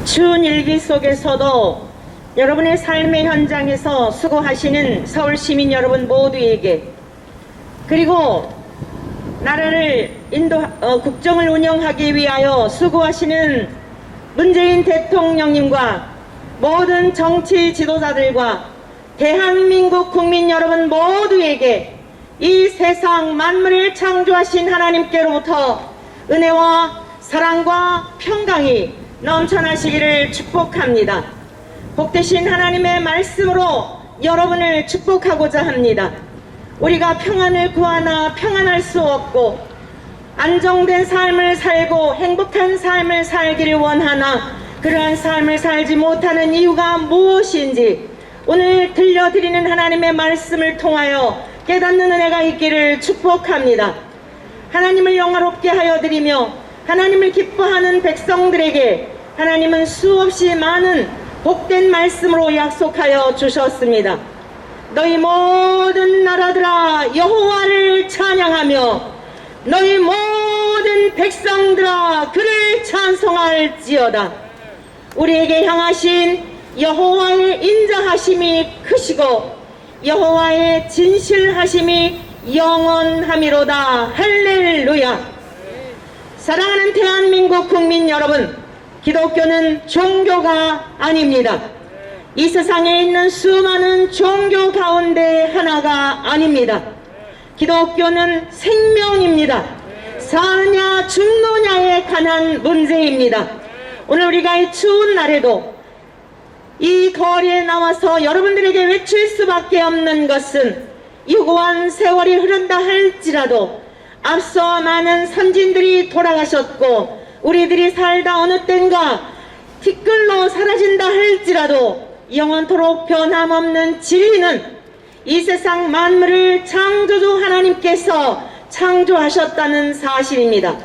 추운 일기 속에서도 여러분의 삶의 현장에서 수고하시는 서울 시민 여러분 모두에게, 그리고 나라를 국정을 운영하기 위하여 수고하시는 문재인 대통령님과 모든 정치 지도자들과 대한민국 국민 여러분 모두에게 이 세상 만물을 창조하신 하나님께로부터 은혜와 사랑과 평강이 넘쳐나시기를 축복합니다. 복되신 하나님의 말씀으로 여러분을 축복하고자 합니다. 우리가 평안을 구하나 평안할 수 없고 안정된 삶을 살고 행복한 삶을 살기를 원하나 그러한 삶을 살지 못하는 이유가 무엇인지 오늘 들려드리는 하나님의 말씀을 통하여 깨닫는 은혜가 있기를 축복합니다. 하나님을 영화롭게 하여 드리며 하나님을 기뻐하는 백성들에게 하나님은 수없이 많은 복된 말씀으로 약속하여 주셨습니다. 너희 모든 나라들아 여호와를 찬양하며 너희 모든 백성들아 그를 찬송할지어다. 우리에게 향하신 여호와의 인자하심이 크시고 여호와의 진실하심이 영원함이로다. 할렐루야. 사랑하는 대한민국 국민 여러분, 기독교는 종교가 아닙니다. 이 세상에 있는 수많은 종교 가운데 하나가 아닙니다. 기독교는 생명입니다. 사느냐 죽느냐에 관한 문제입니다. 오늘 우리가 이 추운 날에도 이 거리에 나와서 여러분들에게 외칠 수밖에 없는 것은 유고한 세월이 흐른다 할지라도 앞서 많은 선진들이 돌아가셨고 우리들이 살다 어느 땐가 티끌로 사라진다 할지라도 영원토록 변함없는 진리는 이 세상 만물을 창조주 하나님께서 창조하셨다는 사실입니다.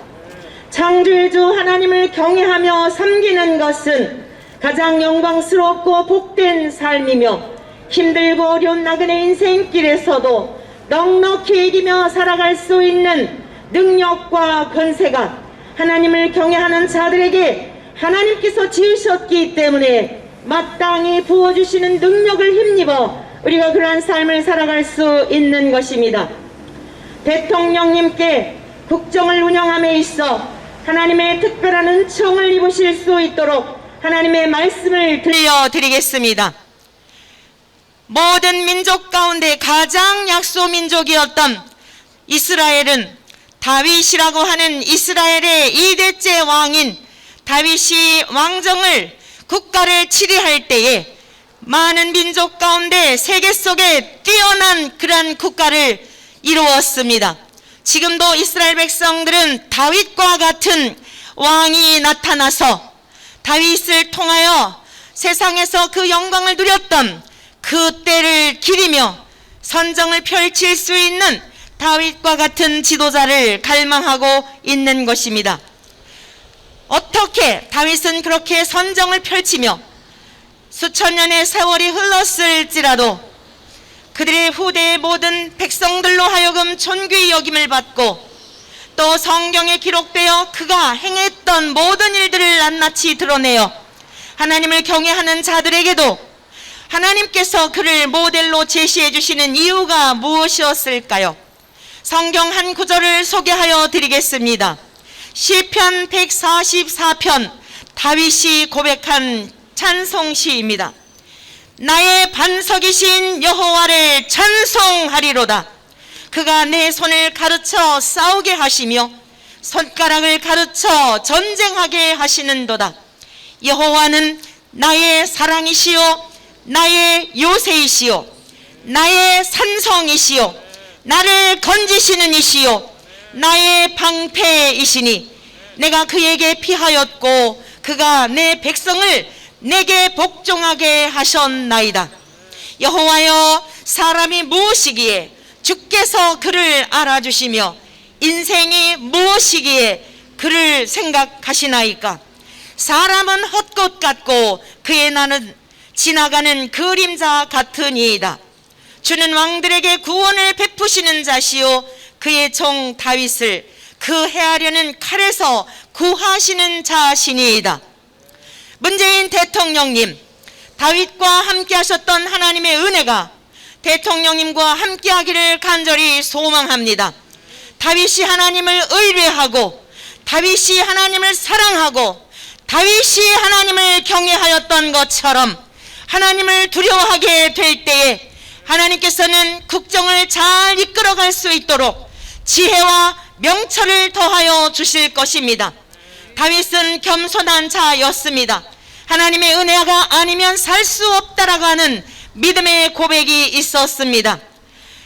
창조주 하나님을 경외하며 섬기는 것은 가장 영광스럽고 복된 삶이며 힘들고 어려운 나그네 인생길에서도 넉넉히 이기며 살아갈 수 있는 능력과 권세가 하나님을 경외하는 자들에게 하나님께서 지으셨기 때문에 마땅히 부어주시는 능력을 힘입어 우리가 그러한 삶을 살아갈 수 있는 것입니다. 대통령님께 국정을 운영함에 있어 하나님의 특별한 은총을 입으실 수 있도록 하나님의 말씀을 들려드리겠습니다. 모든 민족 가운데 가장 약소민족이었던 이스라엘은 다윗이라고 하는 이스라엘의 2대째 왕인 다윗이 왕정을 국가를 치리할 때에 많은 민족 가운데 세계 속에 뛰어난 그러한 국가를 이루었습니다. 지금도 이스라엘 백성들은 다윗과 같은 왕이 나타나서 다윗을 통하여 세상에서 그 영광을 누렸던 그 때를 기리며 선정을 펼칠 수 있는 다윗과 같은 지도자를 갈망하고 있는 것입니다. 어떻게 다윗은 그렇게 선정을 펼치며 수천 년의 세월이 흘렀을지라도 그들의 후대의 모든 백성들로 하여금 존귀히 여김을 받고 또 성경에 기록되어 그가 행했던 모든 일들을 낱낱이 드러내어 하나님을 경외하는 자들에게도 하나님께서 그를 모델로 제시해 주시는 이유가 무엇이었을까요? 성경 한 구절을 소개하여 드리겠습니다. 시편 144편 다윗이 고백한 찬송시입니다. 나의 반석이신 여호와를 찬송하리로다. 그가 내 손을 가르쳐 싸우게 하시며 손가락을 가르쳐 전쟁하게 하시는도다. 여호와는 나의 사랑이시요 나의 요새이시요 나의 산성이시요 나를 건지시는 이시요 나의 방패이시니 내가 그에게 피하였고 그가 내 백성을 내게 복종하게 하셨나이다. 여호와여, 사람이 무엇이기에 주께서 그를 알아주시며 인생이 무엇이기에 그를 생각하시나이까? 사람은 헛것 같고 그의 나는 지나가는 그림자 같으니이다. 주는 왕들에게 구원을 베푸시는 자시요 그의 종 다윗을 그 해하려는 칼에서 구하시는 자시니이다. 문재인 대통령님, 다윗과 함께 하셨던 하나님의 은혜가 대통령님과 함께 하기를 간절히 소망합니다. 다윗이 하나님을 의뢰하고 다윗이 하나님을 사랑하고 다윗이 하나님을 경외하였던 것처럼 하나님을 두려워하게 될 때에 하나님께서는 국정을 잘 이끌어갈 수 있도록 지혜와 명철을 더하여 주실 것입니다. 다윗은 겸손한 자였습니다. 하나님의 은혜가 아니면 살 수 없다라고 하는 믿음의 고백이 있었습니다.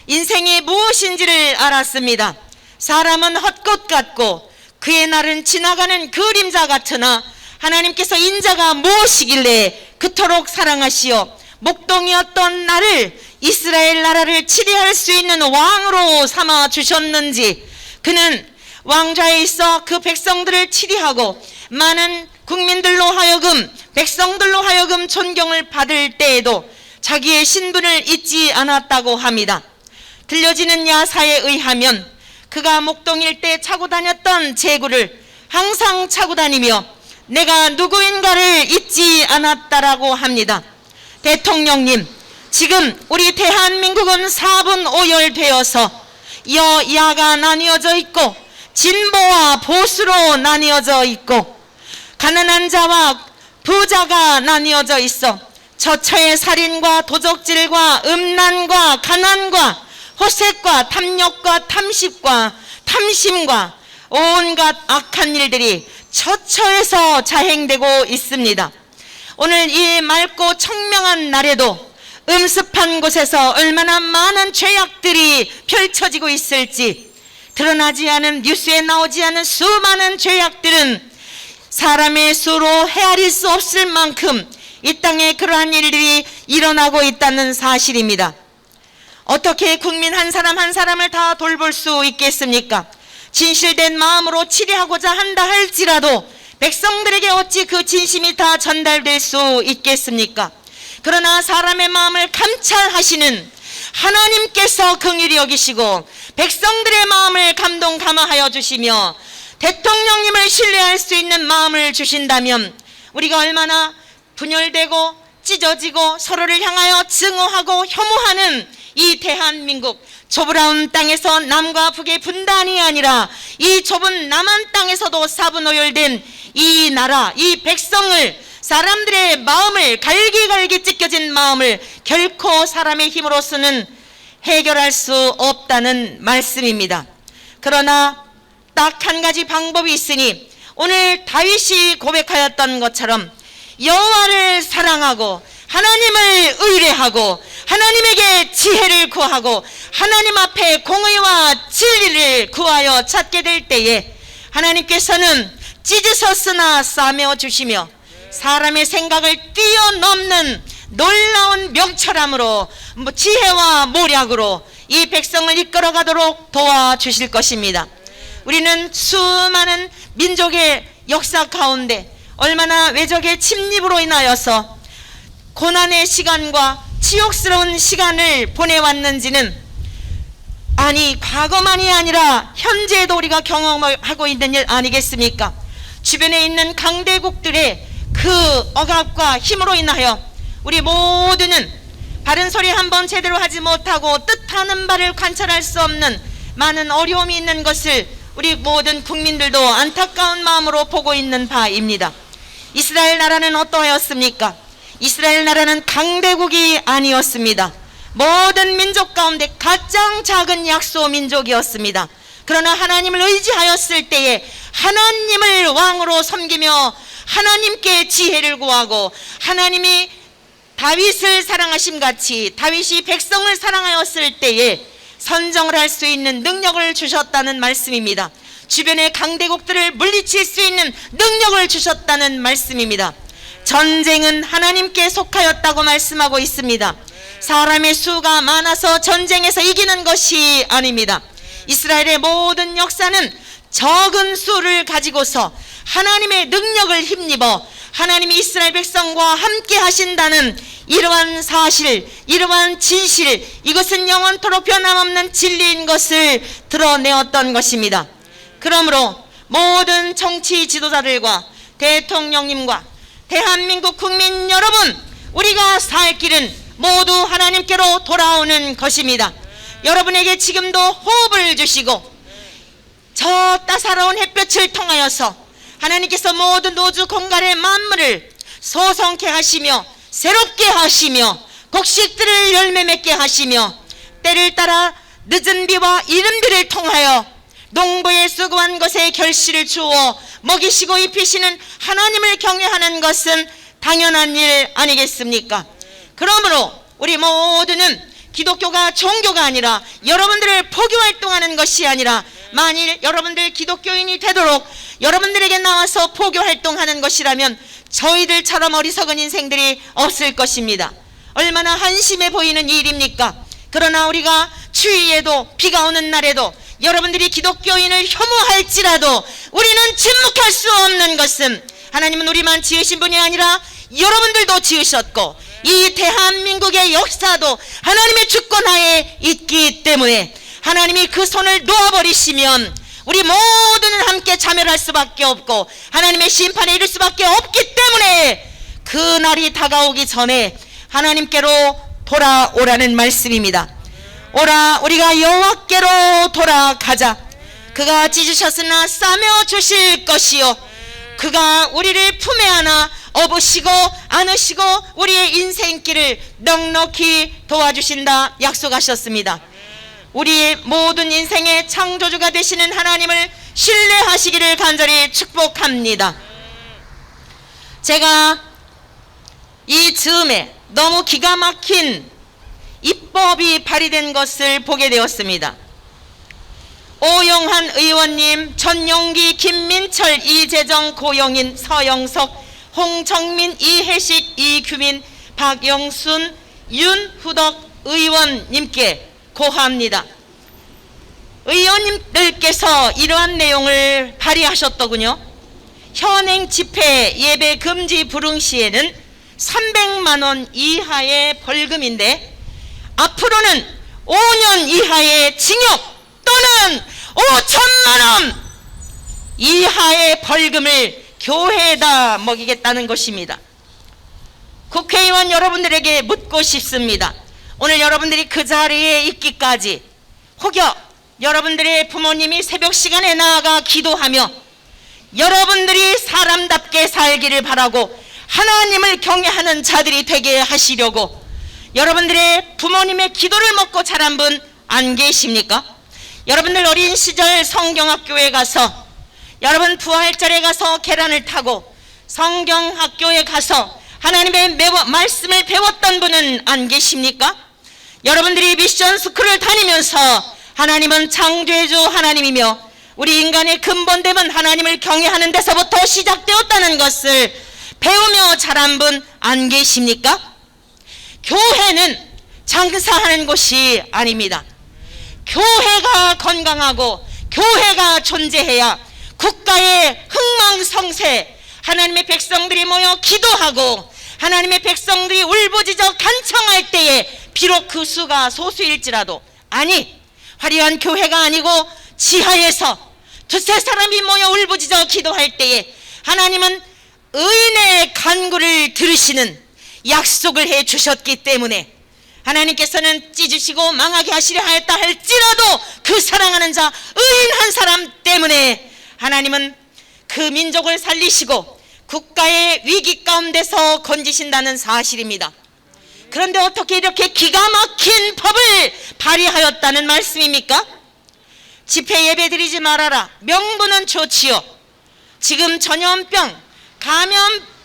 인생이 무엇인지를 알았습니다. 사람은 헛것 같고 그의 날은 지나가는 그림자 같으나 하나님께서 인자가 무엇이길래 그토록 사랑하시어 목동이었던 나를 이스라엘 나라를 치리할 수 있는 왕으로 삼아 주셨는지, 그는 왕좌에 있어 그 백성들을 치리하고 많은 국민들로 하여금 백성들로 하여금 존경을 받을 때에도 자기의 신분을 잊지 않았다고 합니다. 들려지는 야사에 의하면 그가 목동일 때 차고 다녔던 제구를 항상 차고 다니며 내가 누구인가를 잊지 않았다라고 합니다. 대통령님, 지금 우리 대한민국은 4분 오열되어서 여야가 나뉘어져 있고 진보와 보수로 나뉘어져 있고 가난한 자와 부자가 나뉘어져 있어 저처의 살인과 도적질과 음란과 가난과 호색과 탐욕과 탐식과 탐심과 온갖 악한 일들이 처처에서 자행되고 있습니다. 오늘 이 맑고 청명한 날에도 음습한 곳에서 얼마나 많은 죄악들이 펼쳐지고 있을지, 드러나지 않은 뉴스에 나오지 않은 수많은 죄악들은 사람의 수로 헤아릴 수 없을 만큼 이 땅에 그러한 일들이 일어나고 있다는 사실입니다. 어떻게 국민 한 사람 한 사람을 다 돌볼 수 있겠습니까? 진실된 마음으로 치리하고자 한다 할지라도 백성들에게 어찌 그 진심이 다 전달될 수 있겠습니까? 그러나 사람의 마음을 감찰하시는 하나님께서 긍휼히 여기시고 백성들의 마음을 감동 감화하여 주시며 대통령님을 신뢰할 수 있는 마음을 주신다면 우리가 얼마나 분열되고 찢어지고 서로를 향하여 증오하고 혐오하는 이 대한민국, 좁은 땅에서 남과 북의 분단이 아니라 이 좁은 남한 땅에서도 사분오열된 이 나라, 이 백성을, 사람들의 마음을, 갈기갈기 찢겨진 마음을 결코 사람의 힘으로서는 해결할 수 없다는 말씀입니다. 그러나 딱 한 가지 방법이 있으니 오늘 다윗이 고백하였던 것처럼 여호와를 사랑하고 하나님을 의뢰하고 하나님에게 지혜를 구하고 하나님 앞에 공의와 진리를 구하여 찾게 될 때에 하나님께서는 찢으셨으나 싸매어 주시며 사람의 생각을 뛰어넘는 놀라운 명철함으로 지혜와 모략으로 이 백성을 이끌어가도록 도와주실 것입니다. 우리는 수많은 민족의 역사 가운데 얼마나 외적의 침입으로 인하여서 고난의 시간과 치욕스러운 시간을 보내왔는지는 과거만이 아니라 현재에도 우리가 경험을 하고 있는 일 아니겠습니까? 주변에 있는 강대국들의 그 억압과 힘으로 인하여 우리 모두는 바른 소리 한번 제대로 하지 못하고 뜻하는 바를 관찰할 수 없는 많은 어려움이 있는 것을 우리 모든 국민들도 안타까운 마음으로 보고 있는 바입니다. 이스라엘 나라는 어떠하였습니까? 이스라엘 나라는 강대국이 아니었습니다. 모든 민족 가운데 가장 작은 약소 민족이었습니다. 그러나 하나님을 의지하였을 때에 하나님을 왕으로 섬기며 하나님께 지혜를 구하고 하나님이 다윗을 사랑하심 같이 다윗이 백성을 사랑하였을 때에 선정을 할 수 있는 능력을 주셨다는 말씀입니다. 주변의 강대국들을 물리칠 수 있는 능력을 주셨다는 말씀입니다. 전쟁은 하나님께 속하였다고 말씀하고 있습니다. 사람의 수가 많아서 전쟁에서 이기는 것이 아닙니다. 이스라엘의 모든 역사는 적은 수를 가지고서 하나님의 능력을 힘입어 하나님이 이스라엘 백성과 함께 하신다는 이러한 사실, 이러한 진실, 이것은 영원토록 변함없는 진리인 것을 드러내었던 것입니다. 그러므로 모든 정치 지도자들과 대통령님과 대한민국 국민 여러분, 우리가 살 길은 모두 하나님께로 돌아오는 것입니다. 여러분에게 지금도 호흡을 주시고 저 따사로운 햇볕을 통하여서 하나님께서 모든 우주 공간의 만물을 소성케 하시며 새롭게 하시며 곡식들을 열매 맺게 하시며 때를 따라 늦은 비와 이른 비를 통하여 농부의 수고한 것에 결실을 주어 먹이시고 입히시는 하나님을 경외하는 것은 당연한 일 아니겠습니까? 그러므로 우리 모두는 기독교가 종교가 아니라 여러분들을 포교활동하는 것이 아니라 만일 여러분들 기독교인이 되도록 여러분들에게 나와서 포교활동하는 것이라면 저희들처럼 어리석은 인생들이 없을 것입니다. 얼마나 한심해 보이는 일입니까? 그러나 우리가 추위에도 비가 오는 날에도 여러분들이 기독교인을 혐오할지라도 우리는 침묵할 수 없는 것은 하나님은 우리만 지으신 분이 아니라 여러분들도 지으셨고 이 대한민국의 역사도 하나님의 주권하에 있기 때문에 하나님이 그 손을 놓아버리시면 우리 모두는 함께 자멸할 수밖에 없고 하나님의 심판에 이를 수밖에 없기 때문에 그 날이 다가오기 전에 하나님께로 돌아오라는 말씀입니다. 오라, 우리가 여호와께로 돌아가자. 그가 찢으셨으나 싸며 주실 것이요 그가 우리를 품에 안아 업으시고 안으시고 우리의 인생길을 넉넉히 도와주신다 약속하셨습니다. 우리의 모든 인생의 창조주가 되시는 하나님을 신뢰하시기를 간절히 축복합니다. 제가 이 즈음에 너무 기가 막힌 입법이 발의된 것을 보게 되었습니다. 오영한 의원님, 전용기, 김민철, 이재정, 고영인, 서영석, 홍정민, 이혜식, 이규민, 박영순, 윤후덕 의원님께 고하합니다. 의원님들께서 이러한 내용을 발의하셨더군요. 현행 집회 예배 금지 불응 시에는 300만 원 이하의 벌금인데 앞으로는 5년 이하의 징역 또는 5천만 원 이하의 벌금을 교회에다 먹이겠다는 것입니다. 국회의원 여러분들에게 묻고 싶습니다. 오늘 여러분들이 그 자리에 있기까지 혹여 여러분들의 부모님이 새벽 시간에 나아가 기도하며 여러분들이 사람답게 살기를 바라고 하나님을 경외하는 자들이 되게 하시려고 여러분들의 부모님의 기도를 먹고 자란 분 안 계십니까? 여러분들 어린 시절 성경학교에 가서 여러분 부활절에 가서 계란을 타고 성경학교에 가서 하나님의 말씀을 배웠던 분은 안 계십니까? 여러분들이 미션 스쿨을 다니면서 하나님은 창조주 하나님이며 우리 인간의 근본됨은 하나님을 경외하는 데서부터 시작되었다는 것을 배우며 자란 분 안 계십니까? 교회는 장사하는 곳이 아닙니다. 교회가 건강하고 교회가 존재해야 국가의 흥망성쇠, 하나님의 백성들이 모여 기도하고 하나님의 백성들이 울부짖어 간청할 때에 비록 그 수가 소수일지라도 아니 화려한 교회가 아니고 지하에서 두세 사람이 모여 울부짖어 기도할 때에 하나님은 의인의 간구를 들으시는 약속을 해 주셨기 때문에 하나님께서는 찢으시고 망하게 하시려 하였다 할지라도 그 사랑하는 자 의인 한 사람 때문에 하나님은 그 민족을 살리시고 국가의 위기 가운데서 건지신다는 사실입니다. 그런데 어떻게 이렇게 기가 막힌 법을 발의하였다는 말씀입니까? 집회 예배 드리지 말아라. 명분은 좋지요. 지금 전염병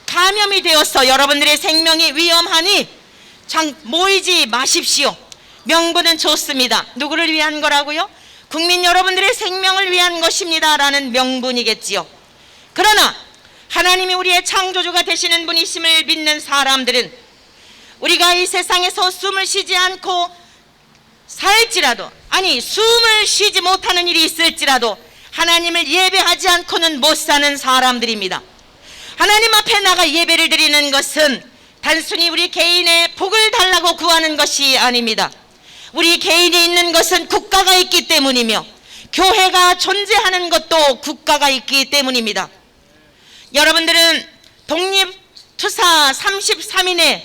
감염이 되어서 여러분들의 생명이 위험하니 모이지 마십시오. 명분은 좋습니다. 누구를 위한 거라고요? 국민 여러분들의 생명을 위한 것입니다 라는 명분이겠지요. 그러나 하나님이 우리의 창조주가 되시는 분이심을 믿는 사람들은 우리가 이 세상에서 숨을 쉬지 않고 살지라도 아니 숨을 쉬지 못하는 일이 있을지라도 하나님을 예배하지 않고는 못 사는 사람들입니다. 하나님 앞에 나가 예배를 드리는 것은 단순히 우리 개인의 복을 달라고 구하는 것이 아닙니다. 우리 개인이 있는 것은 국가가 있기 때문이며 교회가 존재하는 것도 국가가 있기 때문입니다. 여러분들은 다 33인의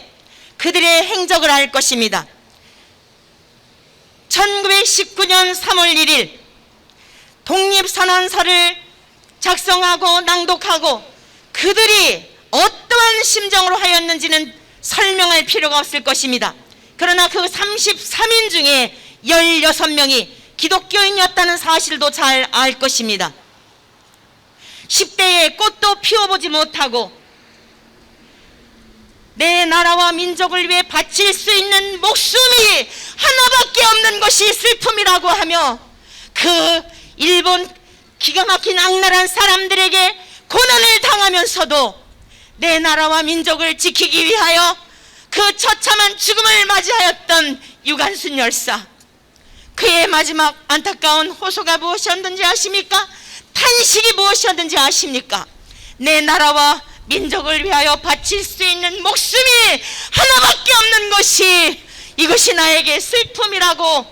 그들의 행적을 알 것입니다. 1919년 3월 1일 독립선언서를 작성하고 낭독하고 그들이 어떠한 심정으로 하였는지는 설명할 필요가 없을 것입니다. 그러나 그 33인 중에 16명이 기독교인이었다는 사실도 잘 알 것입니다. 10대에 꽃도 피워보지 못하고 내 나라와 민족을 위해 바칠 수 있는 목숨이 하나밖에 없는 것이 슬픔이라고 하며 그 일본 기가 막힌 악랄한 사람들에게 고난을 당하면서도 내 나라와 민족을 지키기 위하여 그 처참한 죽음을 맞이하였던 유관순 열사, 그의 마지막 안타까운 호소가 무엇이었는지 아십니까? 탄식이 무엇이었는지 아십니까? 내 나라와 민족을 위하여 바칠 수 있는 목숨이 하나밖에 없는 것이, 이것이 나에게 슬픔이라고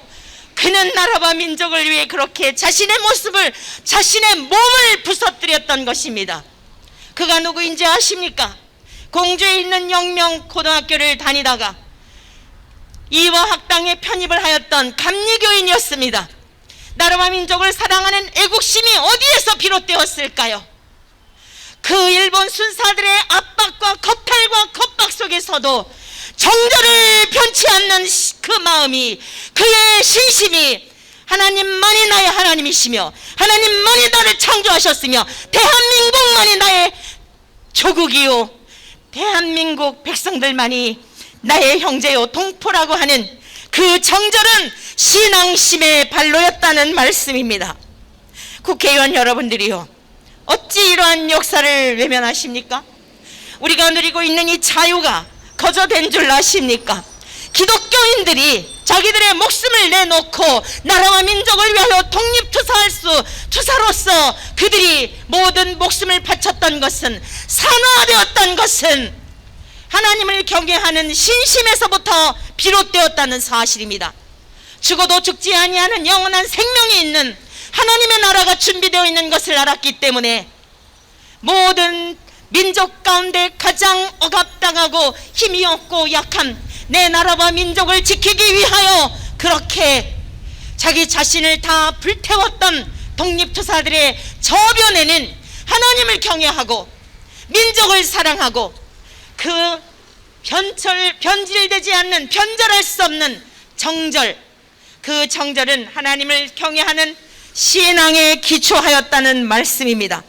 그는 나라와 민족을 위해 그렇게 자신의 모습을, 자신의 몸을 부서뜨렸던 것입니다. 그가 누구인지 아십니까? 공주에 있는 영명고등학교를 다니다가 이화학당에 편입을 하였던 감리교인이었습니다. 나라와 민족을 사랑하는 애국심이 어디에서 비롯되었을까요? 그 일본 순사들의 압박과 겁탈과 겁박 속에서도 정절을 변치 않는 그 마음이, 그의 신심이, 하나님만이 나의 하나님이시며 하나님만이 나를 창조하셨으며 대한민국만이 나의 조국이요 대한민국 백성들만이 나의 형제요 동포라고 하는 그 정절은 신앙심의 발로였다는 말씀입니다. 국회의원 여러분들이요, 어찌 이러한 역사를 외면하십니까? 우리가 누리고 있는 이 자유가 거저된 줄 아십니까? 기독교인들이 자기들의 목숨을 내놓고 나라와 민족을 위하여 독립투사로서 그들이 모든 목숨을 바쳤던 것은, 산화되었던 것은 하나님을 경외하는 신심에서부터 비롯되었다는 사실입니다. 죽어도 죽지 아니하는 영원한 생명이 있는 하나님의 나라가 준비되어 있는 것을 알았기 때문에 모든 민족 가운데 가장 억압당하고 힘이 없고 약한 내 나라와 민족을 지키기 위하여 그렇게 자기 자신을 다 불태웠던 독립투사들의 저변에는 하나님을 경외하고 민족을 사랑하고 그 변질되지 않는, 변절할 수 없는 정절, 그 정절은 하나님을 경외하는 신앙에 기초하였다는 말씀입니다.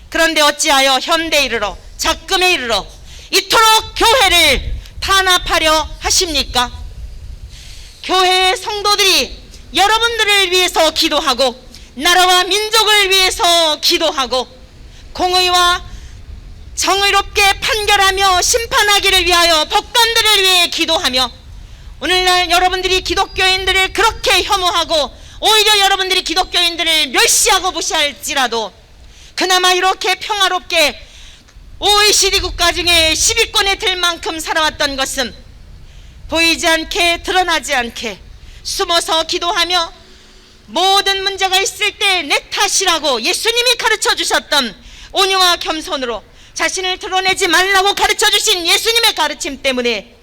그런데 어찌하여 현대에 이르러, 작금에 이르러 이토록 교회를 탄압하려 하십니까? 교회의 성도들이 여러분들을 위해서 기도하고 나라와 민족을 위해서 기도하고 공의와 정의롭게 판결하며 심판하기를 위하여 법관들을 위해 기도하며, 오늘날 여러분들이 기독교인들을 그렇게 혐오하고 오히려 여러분들이 기독교인들을 멸시하고 무시할지라도 그나마 이렇게 평화롭게 OECD 국가 중에 10위권에 들 만큼 살아왔던 것은 보이지 않게, 드러나지 않게 숨어서 기도하며 모든 문제가 있을 때 내 탓이라고 예수님이 가르쳐 주셨던 온유와 겸손으로 자신을 드러내지 말라고 가르쳐 주신 예수님의 가르침 때문에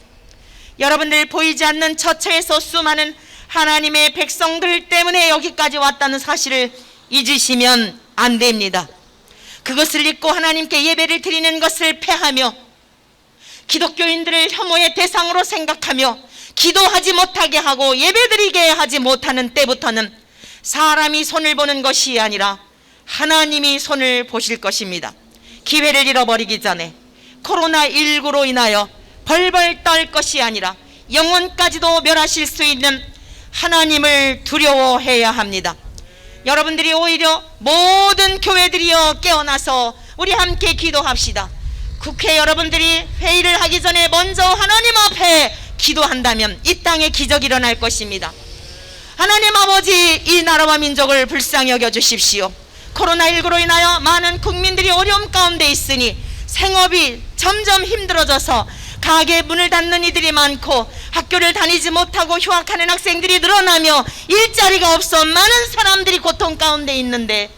여러분들 보이지 않는 처처에서 수많은 하나님의 백성들 때문에 여기까지 왔다는 사실을 잊으시면 안 됩니다. 그것을 잊고 하나님께 예배를 드리는 것을 폐하며 기독교인들을 혐오의 대상으로 생각하며 기도하지 못하게 하고 예배드리게 하지 못하는 때부터는 사람이 손을 보는 것이 아니라 하나님이 손을 보실 것입니다. 기회를 잃어버리기 전에 코로나19로 인하여 벌벌 떨 것이 아니라 영혼까지도 멸하실 수 있는 하나님을 두려워해야 합니다. 여러분들이 오히려 모든 교회들이여 깨어나서 우리 함께 기도합시다. 국회 여러분들이 회의를 하기 전에 먼저 하나님 앞에 기도한다면 이 땅에 기적이 일어날 것입니다. 하나님 아버지, 이 나라와 민족을 불쌍히 여겨 주십시오. 코로나19로 인하여 많은 국민들이 어려움 가운데 있으니 생업이 점점 힘들어져서 가게 문을 닫는 이들이 많고 학교를 다니지 못하고 휴학하는 학생들이 늘어나며 일자리가 없어 많은 사람들이 고통 가운데 있는데,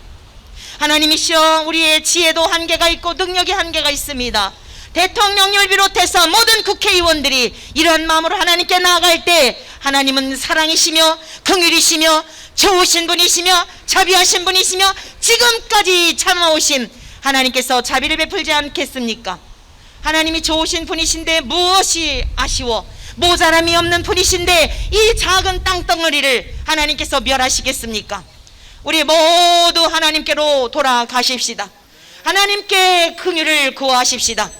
하나님이시여, 우리의 지혜도 한계가 있고 능력이 한계가 있습니다. 대통령을 비롯해서 모든 국회의원들이 이러한 마음으로 하나님께 나아갈 때 하나님은 사랑이시며 긍휼이시며 좋으신 분이시며 자비하신 분이시며 지금까지 참아오신 하나님께서 자비를 베풀지 않겠습니까? 하나님이 좋으신 분이신데 무엇이 아쉬워? 모자람이 없는 분이신데 이 작은 땅덩어리를 하나님께서 멸하시겠습니까? 우리 모두 하나님께로 돌아가십시다. 하나님께 긍휼을 구하십시다.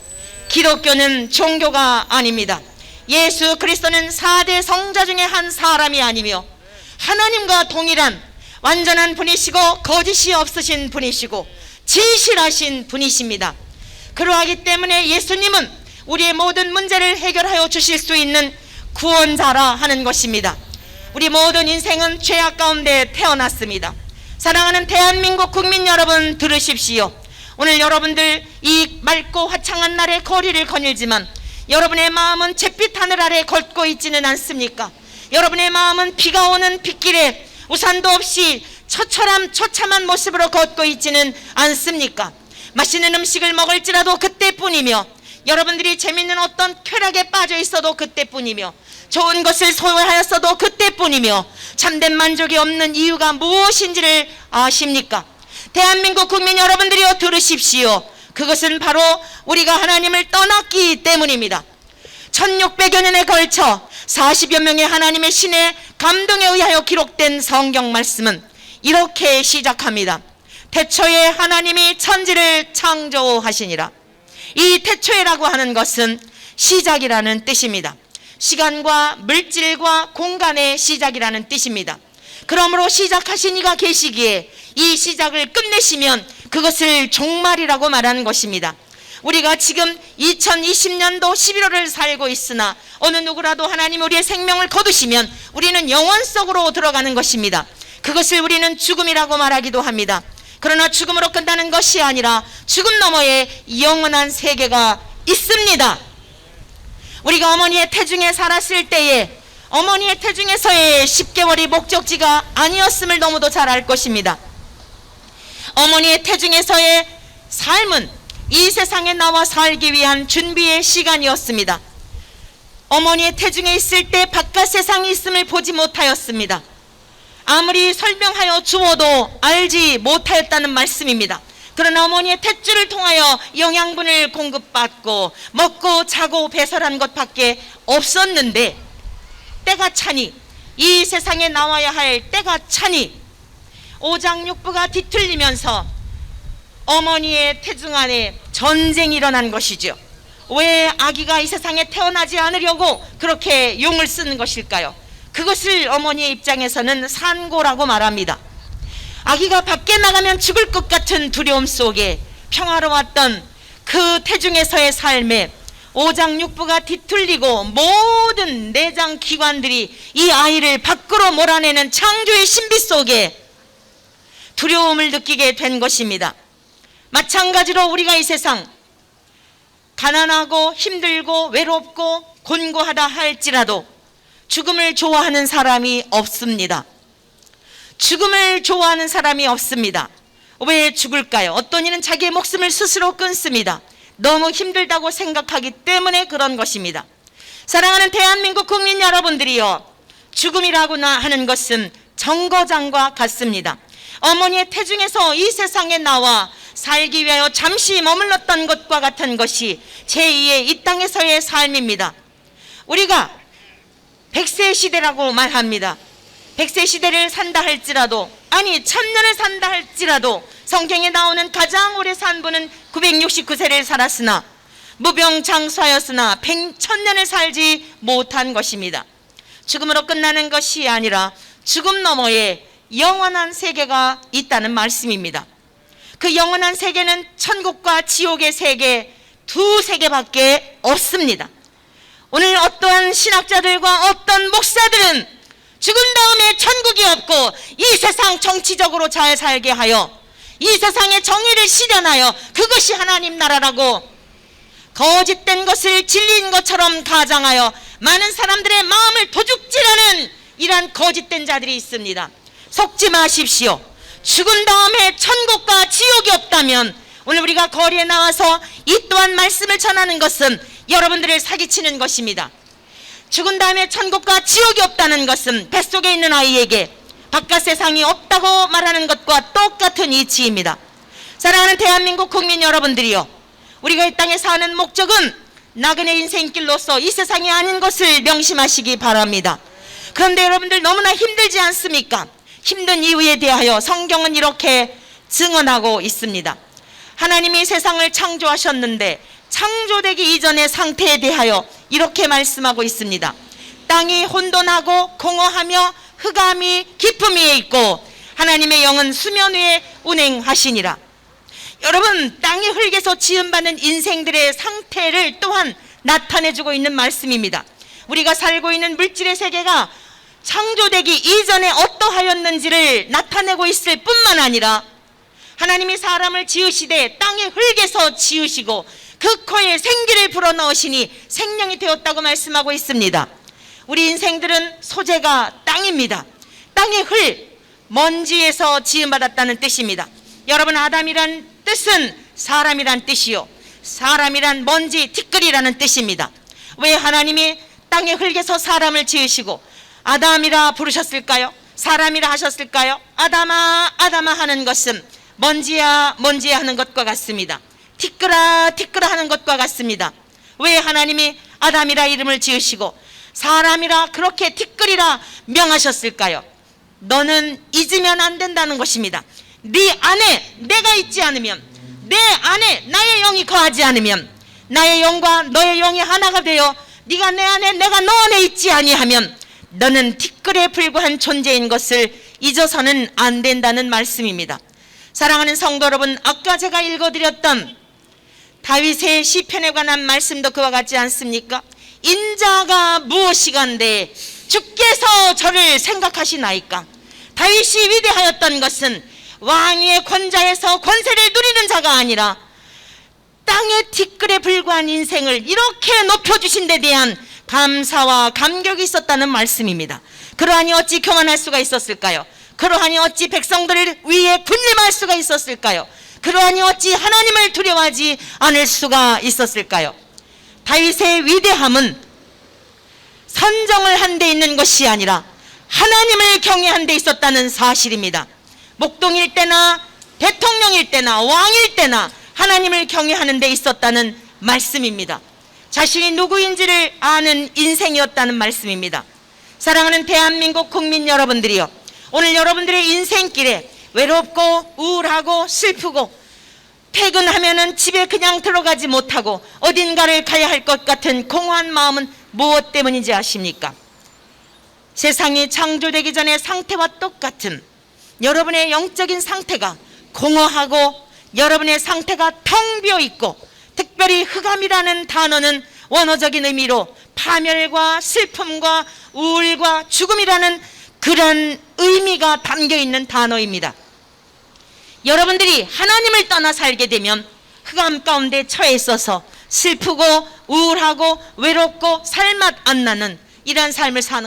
기독교는 종교가 아닙니다. 예수 그리스도는 4대 성자 중에 한 사람이 아니며 하나님과 동일한 완전한 분이시고 거짓이 없으신 분이시고 진실하신 분이십니다. 그러하기 때문에 예수님은 우리의 모든 문제를 해결하여 주실 수 있는 구원자라 하는 것입니다. 우리 모든 인생은 죄악 가운데 태어났습니다. 사랑하는 대한민국 국민 여러분, 들으십시오. 오늘 여러분들 이 맑고 화창한 날에 거리를 거닐지만 여러분의 마음은 잿빛 하늘 아래 걷고 있지는 않습니까? 여러분의 마음은 비가 오는 빗길에 우산도 없이 처참한 모습으로 걷고 있지는 않습니까? 맛있는 음식을 먹을지라도 그때뿐이며 여러분들이 재밌는 어떤 쾌락에 빠져 있어도 그때뿐이며 좋은 것을 소유하였어도 그때뿐이며 참된 만족이 없는 이유가 무엇인지를 아십니까? 대한민국 국민 여러분들이여 들으십시오. 그것은 바로 우리가 하나님을 떠났기 때문입니다. 1600여 년에 걸쳐 40여 명의 하나님의 신의 감동에 의하여 기록된 성경 말씀은 이렇게 시작합니다. 태초에 하나님이 천지를 창조하시니라. 이 태초에라고 하는 것은 시작이라는 뜻입니다. 시간과 물질과 공간의 시작이라는 뜻입니다. 그러므로 시작하신 이가 계시기에 이 시작을 끝내시면 그것을 종말이라고 말하는 것입니다. 우리가 지금 2020년도 11월을 살고 있으나 어느 누구라도 하나님 우리의 생명을 거두시면 우리는 영원 속으로 들어가는 것입니다. 그것을 우리는 죽음이라고 말하기도 합니다. 그러나 죽음으로 끝나는 것이 아니라 죽음 너머에 영원한 세계가 있습니다. 우리가 어머니의 태중에 살았을 때에 어머니의 태중에서의 10개월이 목적지가 아니었음을 너무도 잘 알 것입니다. 어머니의 태중에서의 삶은 이 세상에 나와 살기 위한 준비의 시간이었습니다. 어머니의 태중에 있을 때 바깥 세상이 있음을 보지 못하였습니다. 아무리 설명하여 주어도 알지 못하였다는 말씀입니다. 그러나 어머니의 탯줄을 통하여 영양분을 공급받고 먹고 자고 배설한 것밖에 없었는데 때가 차니 이 세상에 나와야 할 때가 차니 오장육부가 뒤틀리면서 어머니의 태중 안에 전쟁이 일어난 것이죠. 왜 아기가 이 세상에 태어나지 않으려고 그렇게 용을 쓰는 것일까요? 그것을 어머니의 입장에서는 산고라고 말합니다. 아기가 밖에 나가면 죽을 것 같은 두려움 속에 평화로웠던 그 태중에서의 삶에 오장육부가 뒤틀리고 모든 내장 기관들이 이 아이를 밖으로 몰아내는 창조의 신비 속에 두려움을 느끼게 된 것입니다. 마찬가지로 우리가 이 세상 가난하고 힘들고 외롭고 곤고하다 할지라도 죽음을 좋아하는 사람이 없습니다. 죽음을 좋아하는 사람이 없습니다. 왜 죽을까요? 어떤 이는 자기의 목숨을 스스로 끊습니다. 너무 힘들다고 생각하기 때문에 그런 것입니다. 사랑하는 대한민국 국민 여러분들이요, 죽음이라고 하는 것은 정거장과 같습니다. 어머니의 태중에서 이 세상에 나와 살기 위하여 잠시 머물렀던 것과 같은 것이 제2의 이 땅에서의 삶입니다. 우리가 100세 시대라고 말합니다. 100세 시대를 산다 할지라도, 아니 1000년을 산다 할지라도 성경에 나오는 가장 오래 산 분은 969세를 살았으나 무병장수하였으나 1000년을 살지 못한 것입니다. 죽음으로 끝나는 것이 아니라 죽음 너머에 영원한 세계가 있다는 말씀입니다. 그 영원한 세계는 천국과 지옥의 세계, 두 세계밖에 없습니다. 오늘 어떠한 신학자들과 어떤 목사들은 죽은 다음에 천국이 없고 이 세상 정치적으로 잘 살게 하여 이 세상의 정의를 실현하여 그것이 하나님 나라라고 거짓된 것을 진리인 것처럼 가장하여 많은 사람들의 마음을 도둑질하는 이러한 거짓된 자들이 있습니다. 속지 마십시오. 죽은 다음에 천국과 지옥이 없다면 오늘 우리가 거리에 나와서 이 또한 말씀을 전하는 것은 여러분들을 사기치는 것입니다. 죽은 다음에 천국과 지옥이 없다는 것은 뱃속에 있는 아이에게 바깥 세상이 없다고 말하는 것과 똑같은 이치입니다. 사랑하는 대한민국 국민 여러분들이요, 우리가 이 땅에 사는 목적은 나그네 인생길로서 이 세상이 아닌 것을 명심하시기 바랍니다. 그런데 여러분들 너무나 힘들지 않습니까? 힘든 이유에 대하여 성경은 이렇게 증언하고 있습니다. 하나님이 세상을 창조하셨는데 창조되기 이전의 상태에 대하여 이렇게 말씀하고 있습니다. 땅이 혼돈하고 공허하며 흑암이 깊음 위에 있고 하나님의 영은 수면 위에 운행하시니라. 여러분, 땅이 흙에서 지음받는 인생들의 상태를 또한 나타내주고 있는 말씀입니다. 우리가 살고 있는 물질의 세계가 창조되기 이전에 어떠하였는지를 나타내고 있을 뿐만 아니라 하나님이 사람을 지으시되 땅의 흙에서 지으시고 그 코에 생기를 불어넣으시니 생명이 되었다고 말씀하고 있습니다. 우리 인생들은 소재가 땅입니다. 땅의 흙, 먼지에서 지음받았다는 뜻입니다. 여러분, 아담이란 뜻은 사람이란 뜻이요, 사람이란 먼지, 티끌이라는 뜻입니다. 왜 하나님이 땅의 흙에서 사람을 지으시고 아담이라 부르셨을까요? 사람이라 하셨을까요? 아담아 아담아 하는 것은 먼지야 먼지야 하는 것과 같습니다. 티끌아 티끌아 하는 것과 같습니다. 왜 하나님이 아담이라 이름을 지으시고 사람이라 그렇게 티끌이라 명하셨을까요? 너는 잊으면 안 된다는 것입니다. 네 안에 내가 있지 않으면, 내 안에 나의 영이 거하지 않으면, 나의 영과 너의 영이 하나가 되어 네가 내 안에 내가 너 안에 있지 아니하면 너는 티끌에 불과한 존재인 것을 잊어서는 안 된다는 말씀입니다. 사랑하는 성도 여러분, 아까 제가 읽어드렸던 다윗의 시편에 관한 말씀도 그와 같지 않습니까? 인자가 무엇이간데 주께서 저를 생각하시나이까. 다윗이 위대하였던 것은 왕위의 권좌에서 권세를 누리는 자가 아니라 땅의 티끌에 불과한 인생을 이렇게 높여주신 데 대한 감사와 감격이 있었다는 말씀입니다. 그러하니 어찌 교만할 수가 있었을까요? 그러하니 어찌 백성들을 위해 군림할 수가 있었을까요? 그러하니 어찌 하나님을 두려워하지 않을 수가 있었을까요? 다윗의 위대함은 선정을 한 데 있는 것이 아니라 하나님을 경외한 데 있었다는 사실입니다. 목동일 때나 대통령일 때나 왕일 때나 하나님을 경외하는 데 있었다는 말씀입니다. 자신이 누구인지를 아는 인생이었다는 말씀입니다. 사랑하는 대한민국 국민 여러분들이요, 오늘 여러분들의 인생길에 외롭고 우울하고 슬프고 퇴근하면은 집에 그냥 들어가지 못하고 어딘가를 가야 할 것 같은 공허한 마음은 무엇 때문인지 아십니까? 세상이 창조되기 전의 상태와 똑같은 여러분의 영적인 상태가 공허하고 여러분의 상태가 텅 비어 있고, 특별히 흑암이라는 단어는 원어적인 의미로 파멸과 슬픔과 우울과 죽음이라는 그런 의미가 담겨 있는 단어입니다. 여러분들이 하나님을 떠나 살게 되면 흑암 가운데 처해 있어서 슬프고 우울하고 외롭고 살맛 안 나는 이러한 삶을 사는